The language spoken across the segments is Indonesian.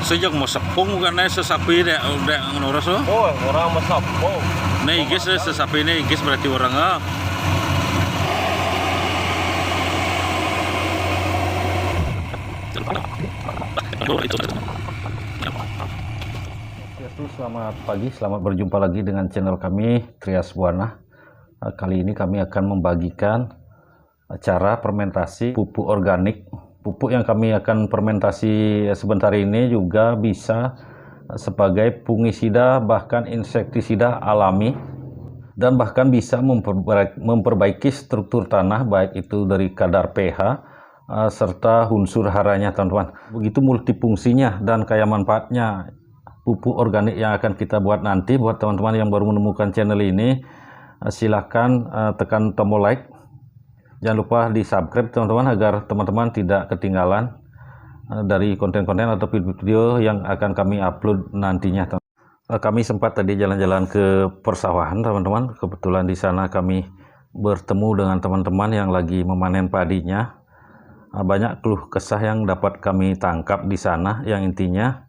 Sejak mau sepung kan sesapi deh udah ngurus lo. Oh, orang mesapung. Nih guys sesapi ini guys berarti orang Selamat pagi, selamat berjumpa lagi dengan channel kami Trias Buana. Kali ini kami akan membagikan cara fermentasi pupuk organik. Pupuk yang kami akan fermentasi sebentar ini juga bisa sebagai fungisida bahkan insektisida alami, dan bahkan bisa memperbaiki struktur tanah baik itu dari kadar pH serta unsur haranya, teman-teman. Begitu multifungsinya dan kaya manfaatnya pupuk organik yang akan kita buat nanti. Buat teman-teman yang baru menemukan channel ini, silahkan tekan tombol like. Jangan lupa di subscribe teman-teman, agar teman-teman tidak ketinggalan dari konten-konten atau video yang akan kami upload nantinya. Kami sempat tadi jalan-jalan ke persawahan, teman-teman. Kebetulan di sana kami bertemu dengan teman-teman yang lagi memanen padinya. Banyak keluh kesah yang dapat kami tangkap di sana, yang intinya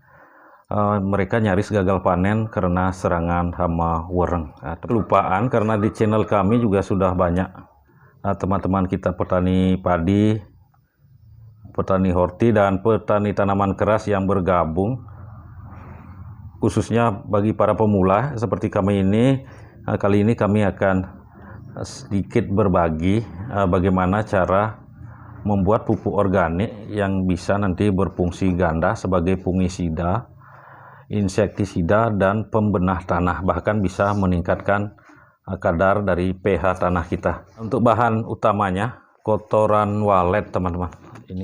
mereka nyaris gagal panen karena serangan hama wereng. Kelupaan karena di channel kami juga sudah banyak teman-teman kita petani padi, petani horti, dan petani tanaman keras yang bergabung. Khususnya bagi para pemula seperti kami ini, kali ini kami akan sedikit berbagi bagaimana cara membuat pupuk organik yang bisa nanti berfungsi ganda sebagai fungisida, insektisida, dan pembenah tanah, bahkan bisa meningkatkan kadar dari pH tanah kita. Untuk bahan utamanya kotoran walet, teman-teman. Ini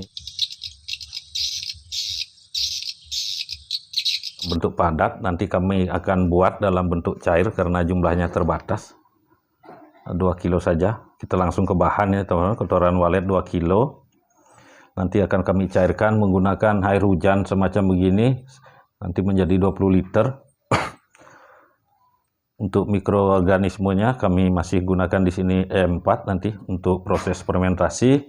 bentuk padat, nanti kami akan buat dalam bentuk cair karena jumlahnya terbatas. 2 kilo saja. Kita langsung ke bahan ya, teman-teman. Kotoran walet 2 kilo. Nanti akan kami cairkan menggunakan air hujan semacam begini, nanti menjadi 20 liter. Untuk mikroorganismenya kami masih gunakan di sini E4 nanti untuk proses fermentasi.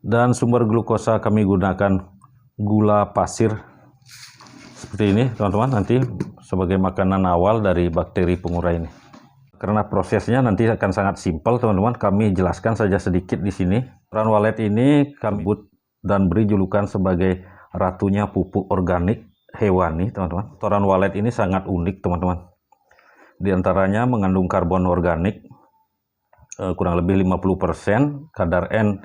Dan sumber glukosa kami gunakan gula pasir seperti ini, teman-teman, nanti sebagai makanan awal dari bakteri pengurai ini. Karena prosesnya nanti akan sangat simpel, teman-teman, kami jelaskan saja sedikit di sini. Kotoran walet ini kami sebut dan beri julukan sebagai ratunya pupuk organik hewani, teman-teman. Kotoran walet ini sangat unik, teman-teman. Di antaranya mengandung karbon organik kurang lebih 50%, kadar N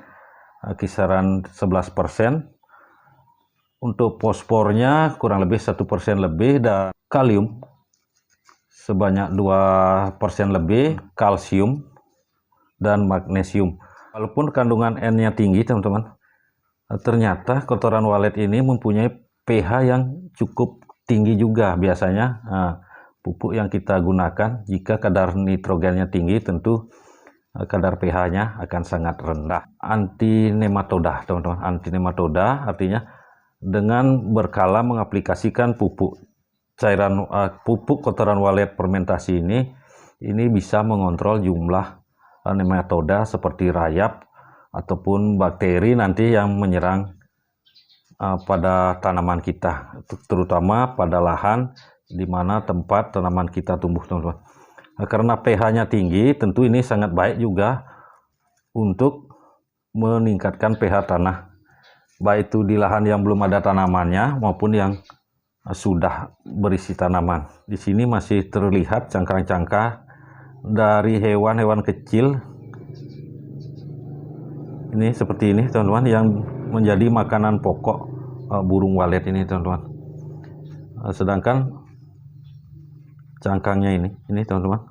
kisaran 11%. Untuk fosfornya kurang lebih 1% lebih, dan kalium sebanyak 2% lebih, kalsium dan magnesium. Walaupun kandungan N-nya tinggi, teman-teman, ternyata kotoran walet ini mempunyai pH yang cukup tinggi juga. Biasanya pupuk yang kita gunakan, jika kadar nitrogennya tinggi, tentu kadar pH-nya akan sangat rendah. Anti nematoda, teman-teman. Anti nematoda artinya dengan berkala mengaplikasikan pupuk cairan pupuk kotoran walet fermentasi ini bisa mengontrol jumlah nematoda seperti rayap ataupun bakteri nanti yang menyerang pada tanaman kita, terutama pada lahan di mana tempat tanaman kita tumbuh, teman-teman. Karena pH-nya tinggi, tentu ini sangat baik juga untuk meningkatkan pH tanah, baik itu di lahan yang belum ada tanamannya maupun yang sudah berisi tanaman. Di sini masih terlihat cangkang-cangkang dari hewan-hewan kecil. Ini seperti ini, teman-teman, yang menjadi makanan pokok burung walet ini, teman-teman. Sedangkan cangkangnya ini teman-teman,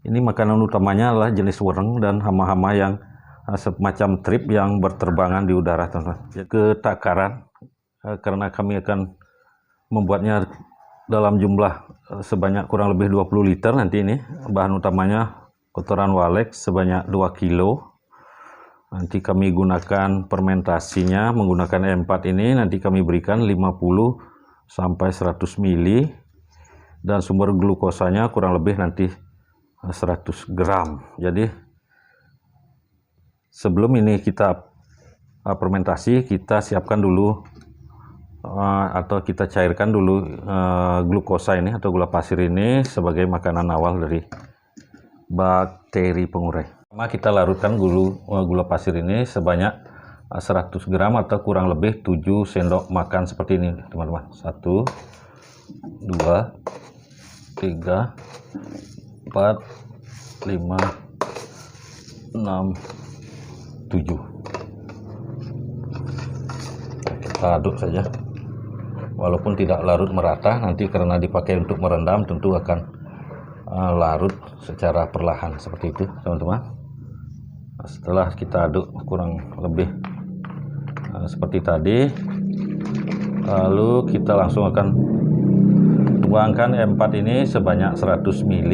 ini makanan utamanya adalah jenis wereng dan hama-hama yang semacam trip yang berterbangan di udara, teman-teman. Ke takaran, karena kami akan membuatnya dalam jumlah sebanyak kurang lebih 20 liter nanti. Ini bahan utamanya kotoran walet sebanyak 2 kilo. Nanti kami gunakan fermentasinya menggunakan E4 ini, nanti kami berikan 50 sampai 100 ml. Dan sumber glukosanya kurang lebih nanti 100 gram. Jadi sebelum ini kita fermentasi, kita siapkan dulu atau kita cairkan dulu glukosa ini atau gula pasir ini sebagai makanan awal dari bakteri pengurai. Pertama kita larutkan gula pasir ini sebanyak 100 gram atau kurang lebih 7 sendok makan seperti ini teman-teman. 1, 2, 3, 4, 5, 6, 7. Kita aduk saja. Walaupun tidak larut merata, nanti karena dipakai untuk merendam tentu akan larut secara perlahan seperti itu teman-teman. Setelah kita aduk kurang lebih seperti tadi, lalu kita langsung akan tuangkan E4 ini sebanyak 100 ml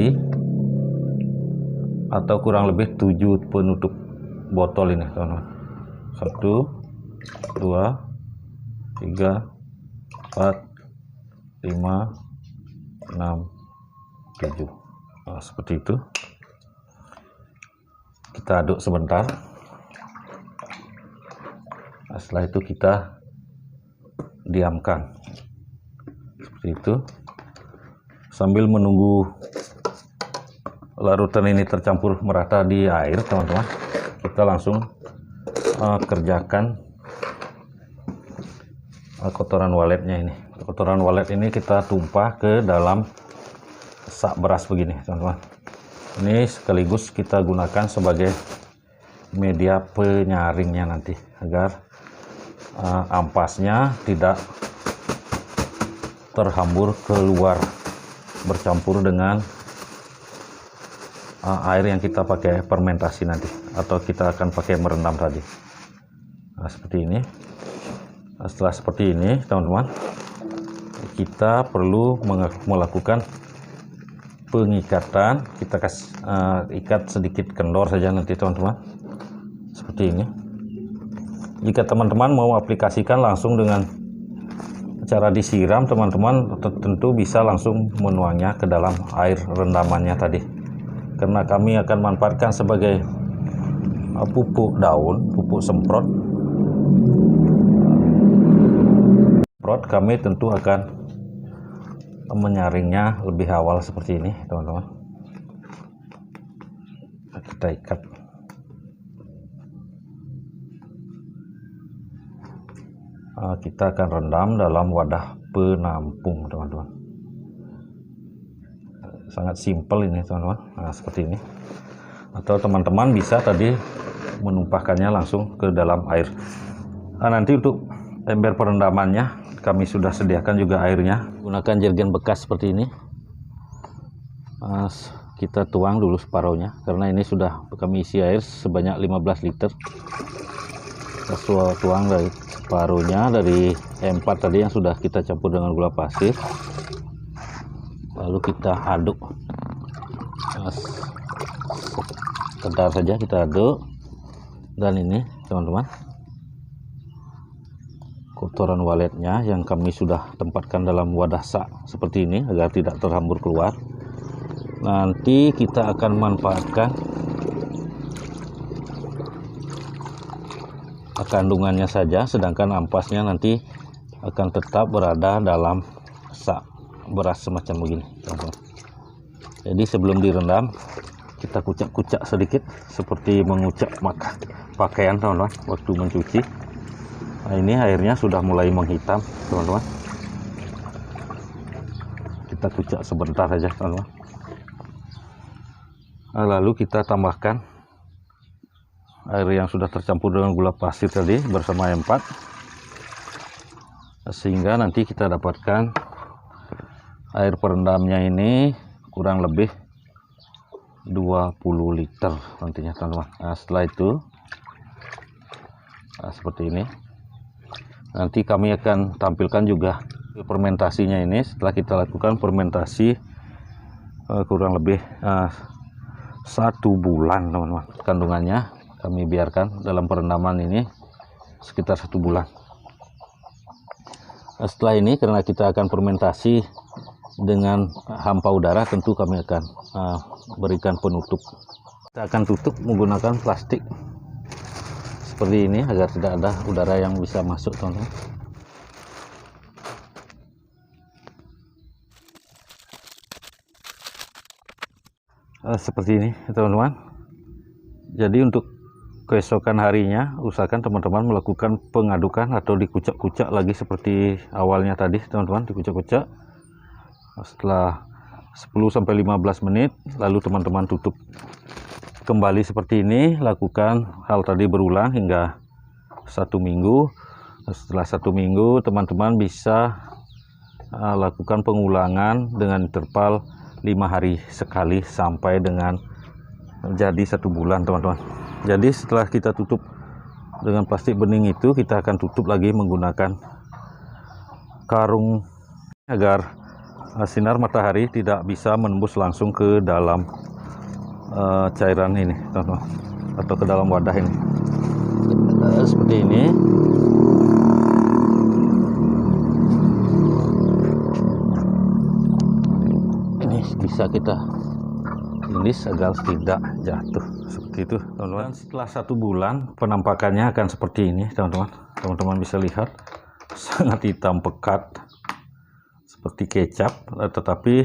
atau kurang lebih 7 penutup botol ini teman-teman. 1, 2, 3, 4, 5, 6, 7. Nah, seperti itu. Kita aduk sebentar. Nah, setelah itu kita diamkan seperti itu sambil menunggu larutan ini tercampur merata di air teman-teman. Kita langsung kerjakan kotoran waletnya ini. Kotoran walet ini kita tumpah ke dalam sak beras begini teman-teman. Ini sekaligus kita gunakan sebagai media penyaringnya nanti agar ampasnya tidak terhambur keluar bercampur dengan air yang kita pakai fermentasi nanti atau kita akan pakai merendam tadi. Nah, seperti ini. Nah, setelah seperti ini teman-teman, kita perlu melakukan pengikatan. Kita ikat sedikit kendor saja nanti teman-teman, seperti ini. Jika teman-teman mau aplikasikan langsung dengan cara disiram, teman-teman tentu bisa langsung menuangnya ke dalam air rendamannya tadi, karena kami akan manfaatkan sebagai pupuk daun, pupuk semprot. Kami tentu akan menyaringnya lebih awal seperti ini teman-teman. Kita ikat. Kita akan rendam dalam wadah penampung teman-teman. Sangat simpel ini teman-teman. Nah, seperti ini. Atau teman-teman bisa tadi menumpahkannya langsung ke dalam air. Nah, nanti untuk ember perendamannya kami sudah sediakan juga airnya. Gunakan jerigen bekas seperti ini. Kita tuang dulu separuhnya karena ini sudah kami isi air sebanyak 15 liter. Kita tuang dari separuhnya dari E4 tadi yang sudah kita campur dengan gula pasir. Lalu kita aduk. Sekedar saja kita aduk. Dan ini teman-teman, kotoran waletnya yang kami sudah tempatkan dalam wadah sak seperti ini agar tidak terhambur keluar. Nanti kita akan manfaatkan kandungannya saja, sedangkan ampasnya nanti akan tetap berada dalam sak beras semacam begini teman-teman. Jadi sebelum direndam kita kucak-kucak sedikit seperti mengucak pakaian teman-teman waktu mencuci. Nah, ini airnya sudah mulai menghitam teman-teman. Kita kucak sebentar saja teman-teman. Nah, lalu kita tambahkan air yang sudah tercampur dengan gula pasir tadi bersama E4, sehingga nanti kita dapatkan air perendamnya ini kurang lebih 20 liter nantinya teman-teman. Nah, setelah itu seperti ini. Nanti kami akan tampilkan juga fermentasinya ini setelah kita lakukan fermentasi kurang lebih 1 bulan teman-teman. Kandungannya kami biarkan dalam perendaman ini sekitar 1 bulan. Setelah ini karena kita akan fermentasi dengan hampa udara, tentu kami akan berikan penutup. Kita akan tutup menggunakan plastik seperti ini agar tidak ada udara yang bisa masuk, teman-teman. Seperti ini, teman-teman. Jadi untuk keesokan harinya usahakan teman-teman melakukan pengadukan atau dikucak-kucak lagi seperti awalnya tadi, teman-teman. Dikucak-kucak setelah 10-15 menit, lalu teman-teman tutup kembali seperti ini. Lakukan hal tadi berulang hingga 1 minggu. Setelah 1 minggu teman-teman bisa lakukan pengulangan dengan interval 5 hari sekali sampai dengan jadi 1 bulan, teman-teman. Jadi setelah kita tutup dengan plastik bening itu, kita akan tutup lagi menggunakan karung agar sinar matahari tidak bisa menembus langsung ke dalam cairan ini, teman-teman, atau ke dalam wadah ini. Seperti ini. Ini bisa kita iris agar tidak jatuh seperti itu, teman-teman. Setelah 1 bulan penampakannya akan seperti ini, teman-teman. Teman-teman bisa lihat sangat hitam pekat seperti kecap, tetapi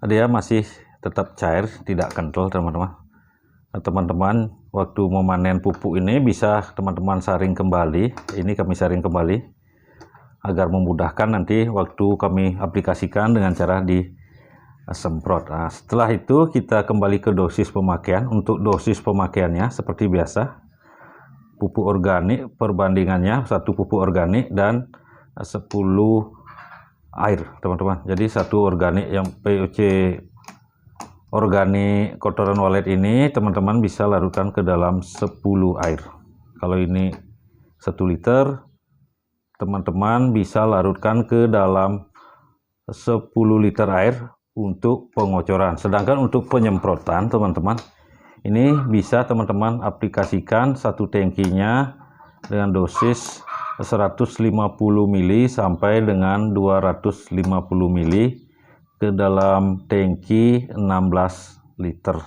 dia masih tetap cair, tidak kental, teman-teman. Teman-teman waktu memanen pupuk ini bisa teman-teman saring kembali. Ini kami saring kembali agar memudahkan nanti waktu kami aplikasikan dengan cara disemprot. Nah, setelah itu kita kembali ke dosis pemakaian. Untuk dosis pemakaiannya seperti biasa, pupuk organik perbandingannya 1 pupuk organik dan 10 air, teman-teman. Jadi 1 organik yang POC organik kotoran walet ini teman-teman bisa larutkan ke dalam 10 air. Kalau ini 1 liter, teman-teman bisa larutkan ke dalam 10 liter air untuk pengocoran. Sedangkan untuk penyemprotan, teman-teman, ini bisa teman-teman aplikasikan 1 tangkinya dengan dosis 150 mili sampai dengan 250 mili ke dalam tangki 16 liter.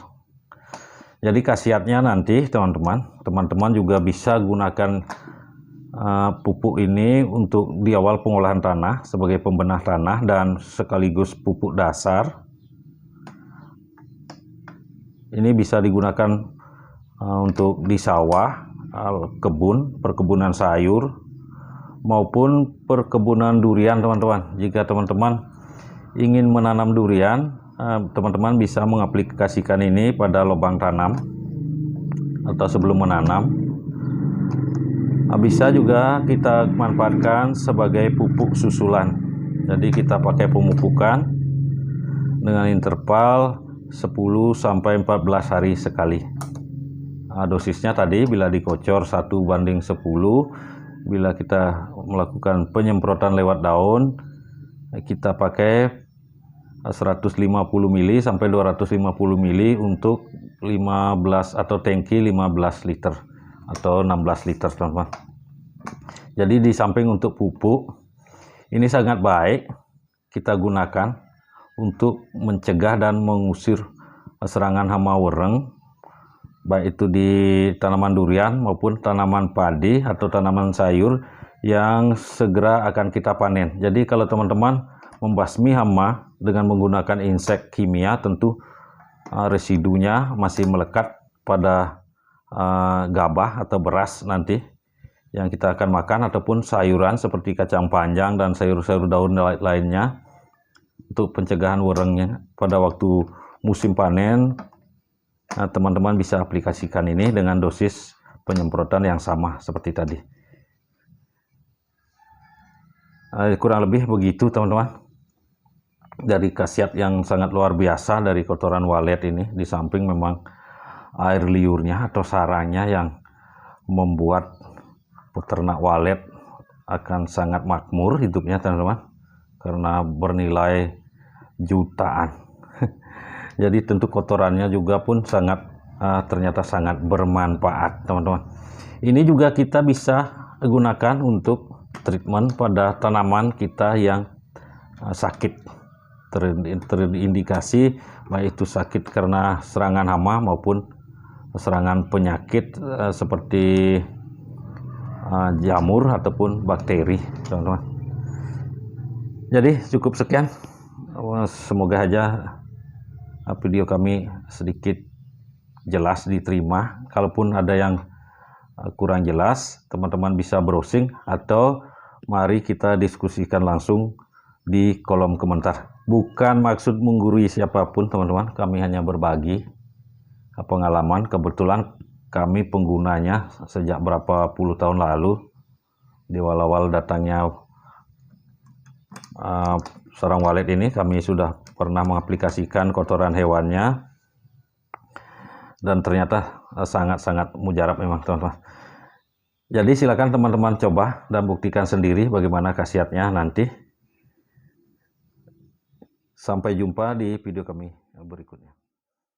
Jadi khasiatnya nanti, teman-teman juga bisa gunakan pupuk ini untuk di awal pengolahan tanah sebagai pembenah tanah dan sekaligus pupuk dasar. Ini bisa digunakan untuk di sawah, perkebunan sayur maupun perkebunan durian, teman-teman. Jika teman-teman ingin menanam durian, teman-teman bisa mengaplikasikan ini pada lubang tanam atau sebelum menanam. Bisa juga kita manfaatkan sebagai pupuk susulan. Jadi kita pakai pemupukan dengan interval 10-14 hari sekali. Dosisnya tadi bila dikocor 1:10. Bila kita melakukan penyemprotan lewat daun, kita pakai 150 mili sampai 250 mili untuk 15 atau tangki 15 liter atau 16 liter, teman-teman. Jadi di samping untuk pupuk, ini sangat baik kita gunakan untuk mencegah dan mengusir serangan hama wereng, baik itu di tanaman durian maupun tanaman padi atau tanaman sayur yang segera akan kita panen. Jadi kalau teman-teman membasmi hama dengan menggunakan insek kimia, tentu residunya masih melekat pada gabah atau beras nanti yang kita akan makan, ataupun sayuran seperti kacang panjang dan sayur-sayur daun lainnya. Untuk pencegahan werengnya pada waktu musim panen, teman-teman bisa aplikasikan ini dengan dosis penyemprotan yang sama seperti tadi. Kurang lebih begitu, teman-teman. Dari khasiat yang sangat luar biasa dari kotoran walet ini, di samping memang air liurnya atau sarangnya yang membuat peternak walet akan sangat makmur hidupnya, teman-teman, karena bernilai jutaan. Jadi tentu kotorannya juga pun sangat ternyata sangat bermanfaat, teman-teman. Ini juga kita bisa gunakan untuk treatment pada tanaman kita yang sakit, terindikasi baik itu sakit karena serangan hama maupun serangan penyakit seperti jamur ataupun bakteri, teman-teman. Jadi cukup sekian, semoga aja video kami sedikit jelas diterima. Kalaupun ada yang kurang jelas, teman-teman bisa browsing atau mari kita diskusikan langsung di kolom komentar. Bukan maksud menggurui siapapun, teman-teman, kami hanya berbagi pengalaman. Kebetulan kami penggunanya sejak berapa puluh tahun lalu, di awal-awal datangnya sarang walet ini kami sudah pernah mengaplikasikan kotoran hewannya, dan ternyata sangat-sangat mujarab memang, teman-teman. Jadi silakan teman-teman coba dan buktikan sendiri bagaimana khasiatnya nanti. Sampai jumpa di video kami berikutnya.